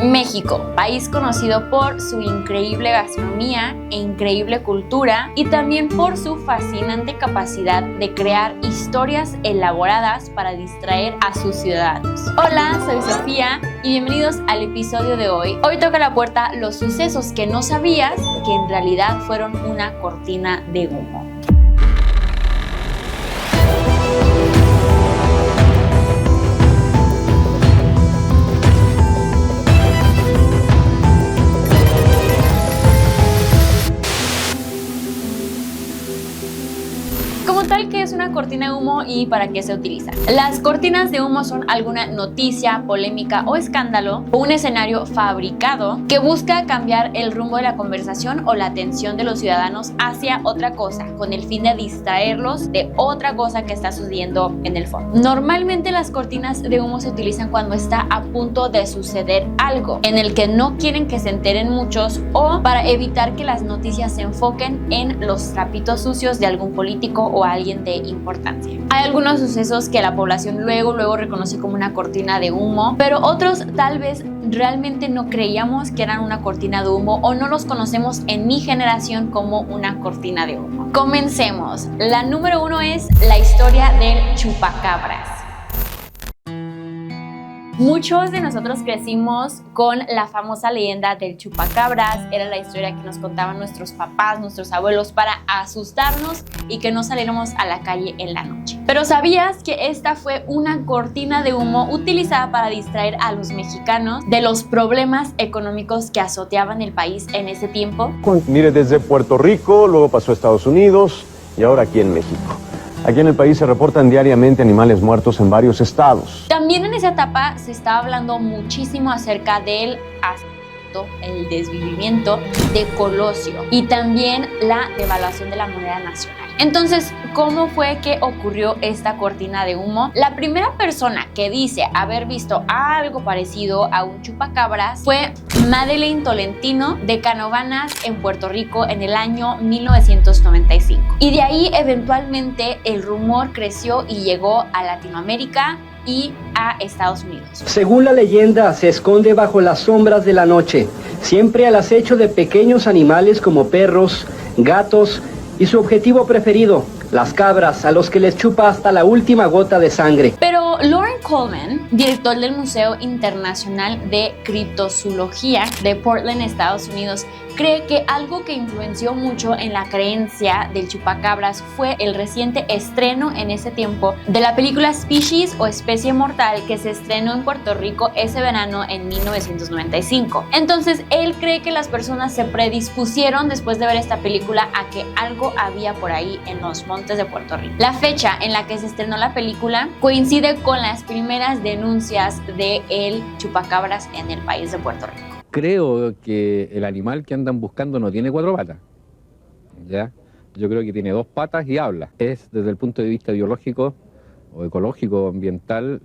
México, país conocido por su increíble gastronomía e increíble cultura y también por su fascinante capacidad de crear historias elaboradas para distraer a sus ciudadanos. Hola, soy Sofía y bienvenidos al episodio de hoy. Hoy toca a la puerta los sucesos que no sabías que en realidad fueron una cortina de humo. ¿Qué es una cortina de humo y para qué se utiliza? Las cortinas de humo son alguna noticia, polémica o escándalo o un escenario fabricado que busca cambiar el rumbo de la conversación o la atención de los ciudadanos hacia otra cosa con el fin de distraerlos de otra cosa que está sucediendo en el fondo. Normalmente las cortinas de humo se utilizan cuando está a punto de suceder algo en el que no quieren que se enteren muchos o para evitar que las noticias se enfoquen en los trapitos sucios de algún político o alguien de importancia. Hay algunos sucesos que la población luego reconoce como una cortina de humo, pero otros tal vez realmente no creíamos que eran una cortina de humo o no los conocemos en mi generación como una cortina de humo. Comencemos. La número 1 es la historia del chupacabras. Muchos de nosotros crecimos con la famosa leyenda del chupacabras. Era la historia que nos contaban nuestros papás, nuestros abuelos para asustarnos y que no saliéramos a la calle en la noche. Pero ¿sabías que esta fue una cortina de humo utilizada para distraer a los mexicanos de los problemas económicos que azoteaban el país en ese tiempo? Mire, desde Puerto Rico, luego pasó a Estados Unidos y ahora aquí en México. Aquí en el país se reportan diariamente animales muertos en varios estados. También en esa etapa se estaba hablando muchísimo acerca del el desvivimiento de Colosio y también la devaluación de la moneda nacional. Entonces, ¿cómo fue que ocurrió esta cortina de humo? La primera persona que dice haber visto algo parecido a un chupacabras fue Madeleine Tolentino de Canovanas en Puerto Rico en el año 1995. Y de ahí eventualmente el rumor creció y llegó a Latinoamérica y a Estados Unidos. Según la leyenda, se esconde bajo las sombras de la noche, siempre al acecho de pequeños animales como perros, gatos y su objetivo preferido, las cabras, a los que les chupa hasta la última gota de sangre. Pero Loren Coleman, director del Museo Internacional de Criptozoología de Portland, Estados Unidos, cree que algo que influenció mucho en la creencia del chupacabras fue el reciente estreno en ese tiempo de la película Species o Especie Mortal que se estrenó en Puerto Rico ese verano en 1995. Entonces él cree que las personas se predispusieron después de ver esta película a que algo había por ahí en los montes de Puerto Rico. La fecha en la que se estrenó la película coincide con las primeras denuncias de el chupacabras en el país de Puerto Rico. Creo que el animal que andan buscando no tiene 4 patas, ¿ya? Yo creo que tiene 2 patas y habla. Es, desde el punto de vista biológico o ecológico, ambiental,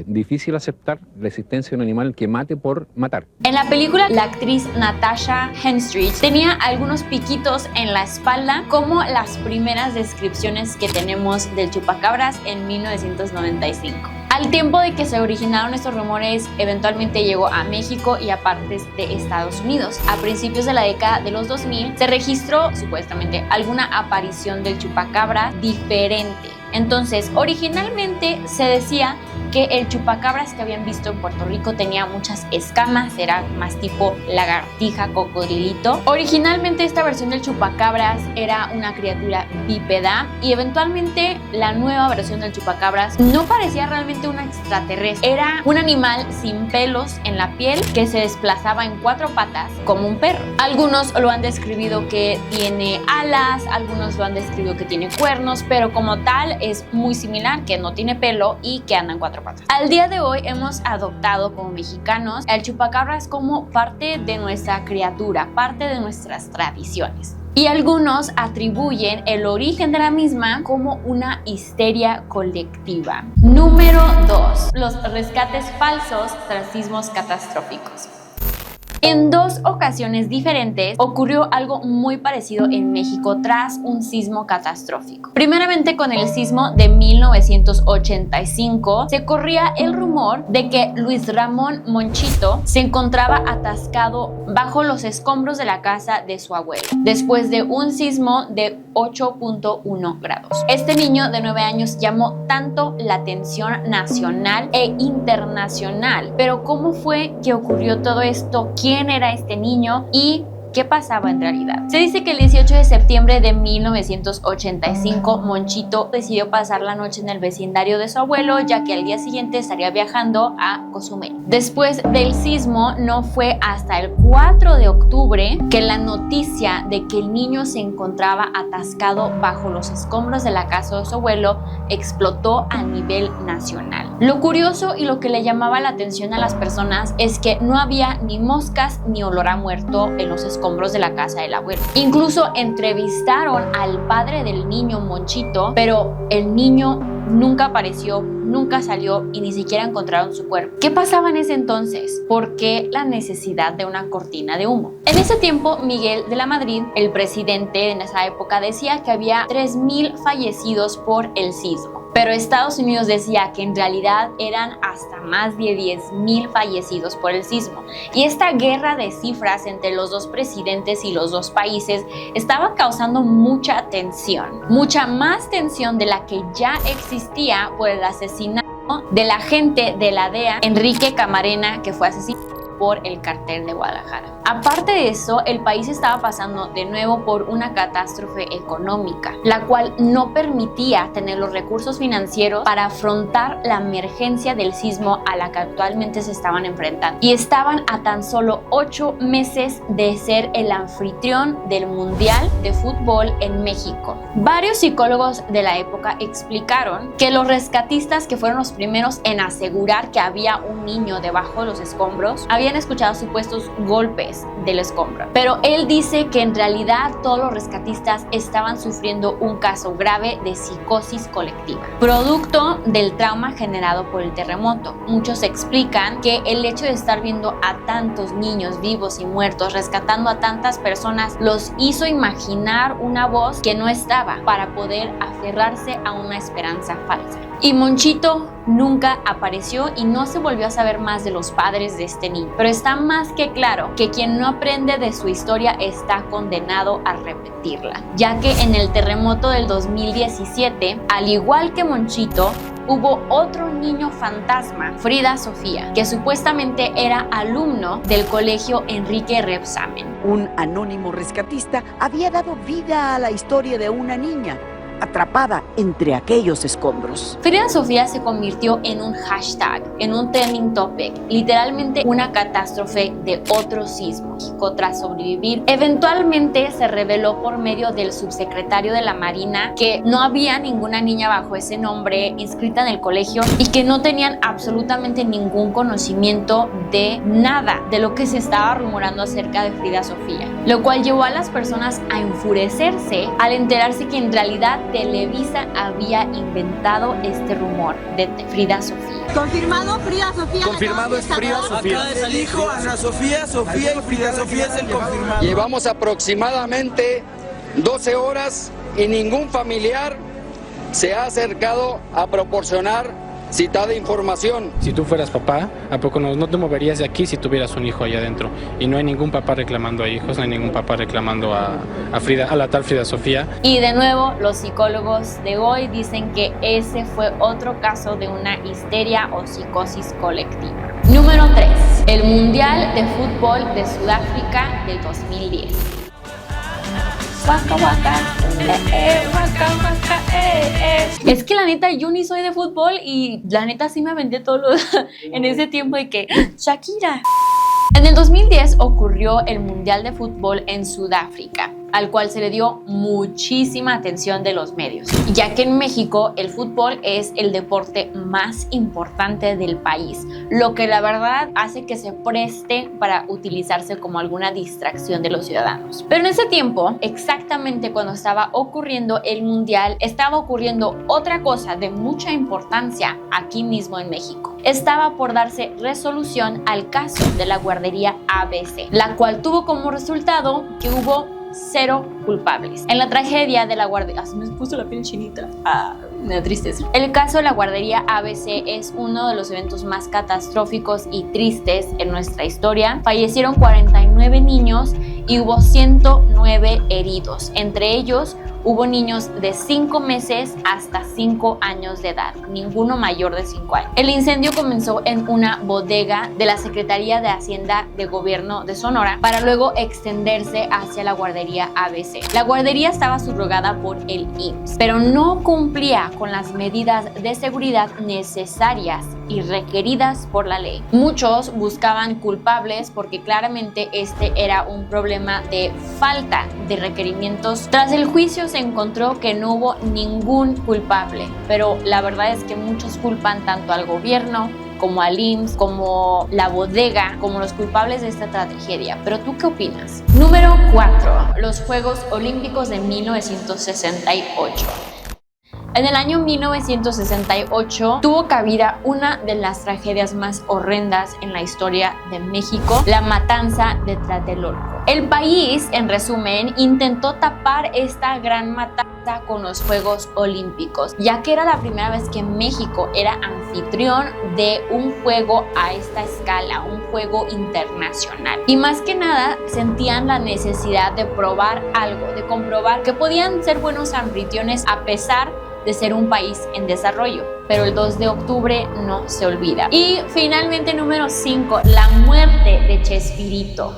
difícil aceptar la existencia de un animal que mate por matar. En la película, la actriz Natasha Henstridge tenía algunos piquitos en la espalda, como las primeras descripciones que tenemos del chupacabras en 1995. Al tiempo de que se originaron estos rumores, eventualmente llegó a México y a partes de Estados Unidos. A principios de la década de los 2000 se registró supuestamente alguna aparición del chupacabra diferente. Entonces, originalmente se decía que el chupacabras que habían visto en Puerto Rico tenía muchas escamas, era más tipo lagartija, cocodrilito. Originalmente esta versión del chupacabras era una criatura bípeda y eventualmente la nueva versión del chupacabras no parecía realmente un extraterrestre. Era un animal sin pelos en la piel que se desplazaba en 4 patas como un perro. Algunos lo han descrito que tiene alas, algunos lo han descrito que tiene cuernos, pero como tal es muy similar, que no tiene pelo y que anda en 4 patas. Al día de hoy hemos adoptado como mexicanos el chupacabras como parte de nuestra criatura, parte de nuestras tradiciones. Y algunos atribuyen el origen de la misma como una histeria colectiva. Número 2. Los rescates falsos tras sismos catastróficos. En dos ocasiones diferentes ocurrió algo muy parecido en México tras un sismo catastrófico. Primeramente, con el sismo de 1985 se corría el rumor de que Luis Ramón Monchito se encontraba atascado bajo los escombros de la casa de su abuelo después de un sismo de 8.1 grados. Este niño de 9 años llamó tanto la atención nacional e internacional. Pero ¿cómo fue que ocurrió todo esto? ¿Quién era este niño? ¿Y qué pasaba en realidad? Se dice que el 18 de septiembre de 1985, Monchito decidió pasar la noche en el vecindario de su abuelo, ya que al día siguiente estaría viajando a Cozumel. Después del sismo, no fue hasta el 4 de octubre que la noticia de que el niño se encontraba atascado bajo los escombros de la casa de su abuelo explotó a nivel nacional. Lo curioso y lo que le llamaba la atención a las personas es que no había ni moscas ni olor a muerto en los escombros de la casa del abuelo. Incluso entrevistaron al padre del niño Monchito, pero el niño nunca apareció, nunca salió y ni siquiera encontraron su cuerpo. ¿Qué pasaba en ese entonces? ¿Por qué la necesidad de una cortina de humo? En ese tiempo, Miguel de la Madrid, el presidente en esa época, decía que había 3,000 fallecidos por el sismo. Pero Estados Unidos decía que en realidad eran hasta más de 10,000 fallecidos por el sismo. Y esta guerra de cifras entre los dos presidentes y los dos países estaba causando mucha tensión. Mucha más tensión de la que ya existía por el asesinato del agente de la DEA, Enrique Camarena, que fue asesinado por el Cartel de Guadalajara. Aparte de eso, el país estaba pasando de nuevo por una catástrofe económica, la cual no permitía tener los recursos financieros para afrontar la emergencia del sismo a la que actualmente se estaban enfrentando. Y estaban a tan solo 8 meses de ser el anfitrión del Mundial de Fútbol en México. Varios psicólogos de la época explicaron que los rescatistas, que fueron los primeros en asegurar que había un niño debajo de los escombros, habían escuchado supuestos golpes del escombro. Pero él dice que en realidad todos los rescatistas estaban sufriendo un caso grave de psicosis colectiva, producto del trauma generado por el terremoto. Muchos explican que el hecho de estar viendo a tantos niños vivos y muertos, rescatando a tantas personas, los hizo imaginar una voz que no estaba para poder aferrarse a una esperanza falsa. Y Monchito nunca apareció y no se volvió a saber más de los padres de este niño. Pero está más que claro que quien no aprende de su historia está condenado a repetirla, ya que en el terremoto del 2017, al igual que Monchito, hubo otro niño fantasma, Frida Sofía, que supuestamente era alumno del colegio Enrique Rebsamen. Un anónimo rescatista había dado vida a la historia de una niña atrapada entre aquellos escombros. Frida Sofía se convirtió en un hashtag, en un trending topic, literalmente una catástrofe de otro sismo. Tras sobrevivir, eventualmente se reveló por medio del subsecretario de la Marina que no había ninguna niña bajo ese nombre inscrita en el colegio y que no tenían absolutamente ningún conocimiento de nada de lo que se estaba rumorando acerca de Frida Sofía, lo cual llevó a las personas a enfurecerse al enterarse que en realidad Televisa había inventado este rumor de Frida Sofía. Confirmado, Frida Sofía. Confirmado, es Frida Sofía. Dijo Ana Sofía, Sofía y Frida Sofía es el confirmado. Llevamos aproximadamente 12 horas y ningún familiar se ha acercado a proporcionar citada información. Si tú fueras papá, ¿a poco no te moverías de aquí si tuvieras un hijo allá adentro? Y no hay ningún papá reclamando a hijos, no hay ningún papá reclamando a Frida, a la tal Frida Sofía. Y de nuevo, los psicólogos de hoy dicen que ese fue otro caso de una histeria o psicosis colectiva. Número 3. El Mundial de Fútbol de Sudáfrica del 2010. Waka, waka, waka, waka, Es que la neta yo ni soy de fútbol y la neta sí me aventé todo en ese tiempo de que Shakira. En el 2010 ocurrió el Mundial de Fútbol en Sudáfrica. al cual se le dio muchísima atención de los medios, ya que en México el fútbol es el deporte más importante del país, lo que la verdad hace que se preste para utilizarse como alguna distracción de los ciudadanos. Pero en ese tiempo, exactamente cuando estaba ocurriendo el Mundial, estaba ocurriendo otra cosa de mucha importancia aquí mismo en México. Estaba por darse resolución al caso de la guardería ABC, la cual tuvo como resultado que hubo 0 culpables en la tragedia de la guardería. Me puso la piel chinita. Me da tristeza. El caso de la guardería ABC es uno de los eventos más catastróficos y tristes en nuestra historia. Fallecieron 49 niños y hubo 109 heridos. Entre ellos hubo niños de 5 meses hasta 5 años de edad, ninguno mayor de 5 años. El incendio comenzó en una bodega de la Secretaría de Hacienda de Gobierno de Sonora para luego extenderse hacia la guardería ABC. La guardería estaba subrogada por el IMSS, pero no cumplía con las medidas de seguridad necesarias y requeridas por la ley. Muchos buscaban culpables porque claramente este era un problema de falta de requerimientos. Tras el juicio se encontró que no hubo ningún culpable, pero la verdad es que muchos culpan tanto al gobierno como al IMSS, como la bodega, como los culpables de esta tragedia. ¿Pero tú qué opinas? Número 4. Los Juegos Olímpicos de 1968. En el año 1968 tuvo cabida una de las tragedias más horrendas en la historia de México, la matanza de Tlatelolco. El país, en resumen, intentó tapar esta gran matanza con los Juegos Olímpicos, ya que era la primera vez que México era anfitrión de un juego a esta escala, un juego internacional. Y más que nada sentían la necesidad de probar algo, de comprobar que podían ser buenos anfitriones a pesar de ser un país en desarrollo. Pero el 2 de octubre no se olvida. Y finalmente, número 5, la muerte de Chespirito.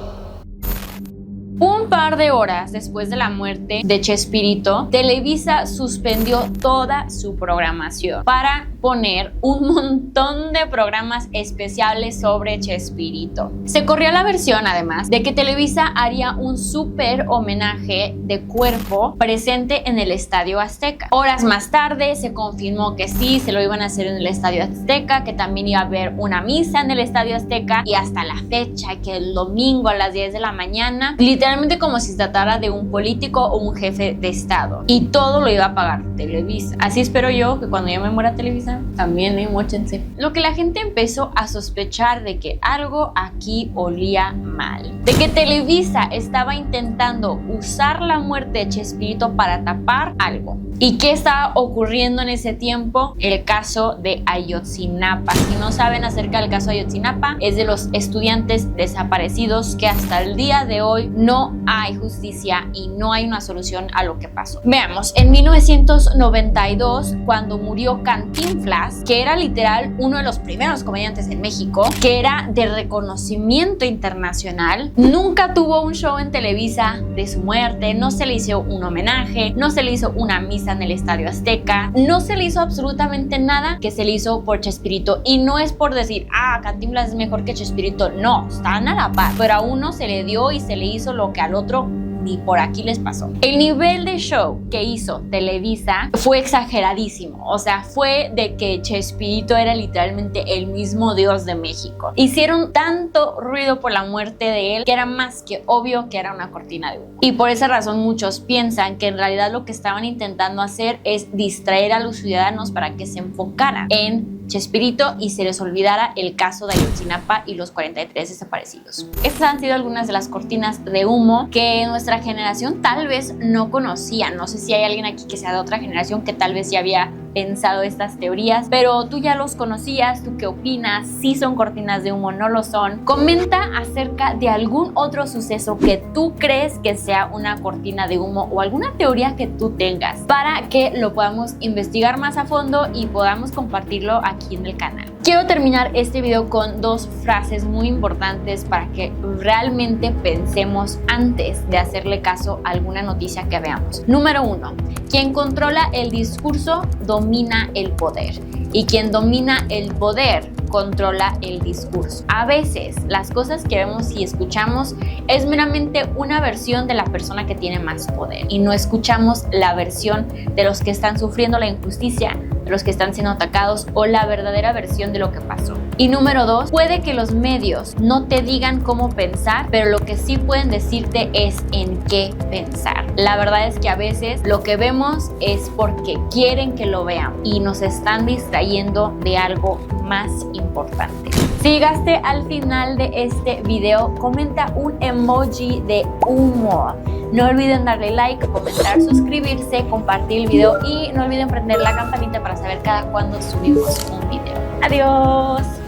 Un par de horas después de la muerte de Chespirito, Televisa suspendió toda su programación para poner un montón de programas especiales sobre Chespirito. Se corrió la versión, además, de que Televisa haría un súper homenaje de cuerpo presente en el Estadio Azteca. Horas más tarde se confirmó que sí, se lo iban a hacer en el Estadio Azteca, que también iba a haber una misa en el Estadio Azteca, y hasta la fecha, que el domingo a las 10 de la mañana, literalmente como si se tratara de un político o un jefe de Estado. Y todo lo iba a pagar Televisa. Así espero yo que cuando yo me muera Televisa, también móchense. Lo que la gente empezó a sospechar de que algo aquí olía mal. De que Televisa estaba intentando usar la muerte de Chespirito para tapar algo. ¿Y qué estaba ocurriendo en ese tiempo? El caso de Ayotzinapa. Si no saben acerca del caso de Ayotzinapa, es de los estudiantes desaparecidos que hasta el día de hoy no hay justicia y no hay una solución a lo que pasó. Veamos, en 1992, cuando murió Cantinflas, que era literal uno de los primeros comediantes en México, que era de reconocimiento internacional, nunca tuvo un show en Televisa de su muerte, no se le hizo un homenaje, no se le hizo una misa en el Estadio Azteca, no se le hizo absolutamente nada que se le hizo por Chespirito. Y no es por decir, Cantinflas es mejor que Chespirito, no, están a la par, pero a uno se le dio y se le hizo lo que al otro ni por aquí les pasó. El nivel de show que hizo Televisa fue exageradísimo. O sea, fue de que Chespirito era literalmente el mismo dios de México. Hicieron tanto ruido por la muerte de él que era más que obvio que era una cortina de humo. Y por esa razón muchos piensan que en realidad lo que estaban intentando hacer es distraer a los ciudadanos para que se enfocaran en Chespirito y se les olvidara el caso de Ayotzinapa y los 43 desaparecidos. Estas han sido algunas de las cortinas de humo que nuestra generación tal vez no conocía. No sé si hay alguien aquí que sea de otra generación que tal vez ya había pensado estas teorías, pero tú ya los conocías. ¿Tú qué opinas? ¿Sí son cortinas de humo? ¿No lo son? Comenta acerca de algún otro suceso que tú crees que sea una cortina de humo o alguna teoría que tú tengas para que lo podamos investigar más a fondo y podamos compartirlo aquí en el canal. Quiero terminar este video con dos frases muy importantes para que realmente pensemos antes de hacerle caso a alguna noticia que veamos. Número 1. Quien controla el discurso domina el poder. y quien domina el poder controla el discurso. A veces las cosas que vemos y escuchamos es meramente una versión de la persona que tiene más poder y no escuchamos la versión de los que están sufriendo la injusticia, de los que están siendo atacados o la verdadera versión de lo que pasó. Y número 2, puede que los medios no te digan cómo pensar, pero lo que sí pueden decirte es en qué pensar. La verdad es que a veces lo que vemos es porque quieren que lo veamos y nos están distrayendo de algo más importante. Si llegaste al final de este video, comenta un emoji de humor. No olviden darle like, comentar, suscribirse, compartir el video y no olviden prender la campanita para saber cada cuándo subimos un video. ¡Adiós!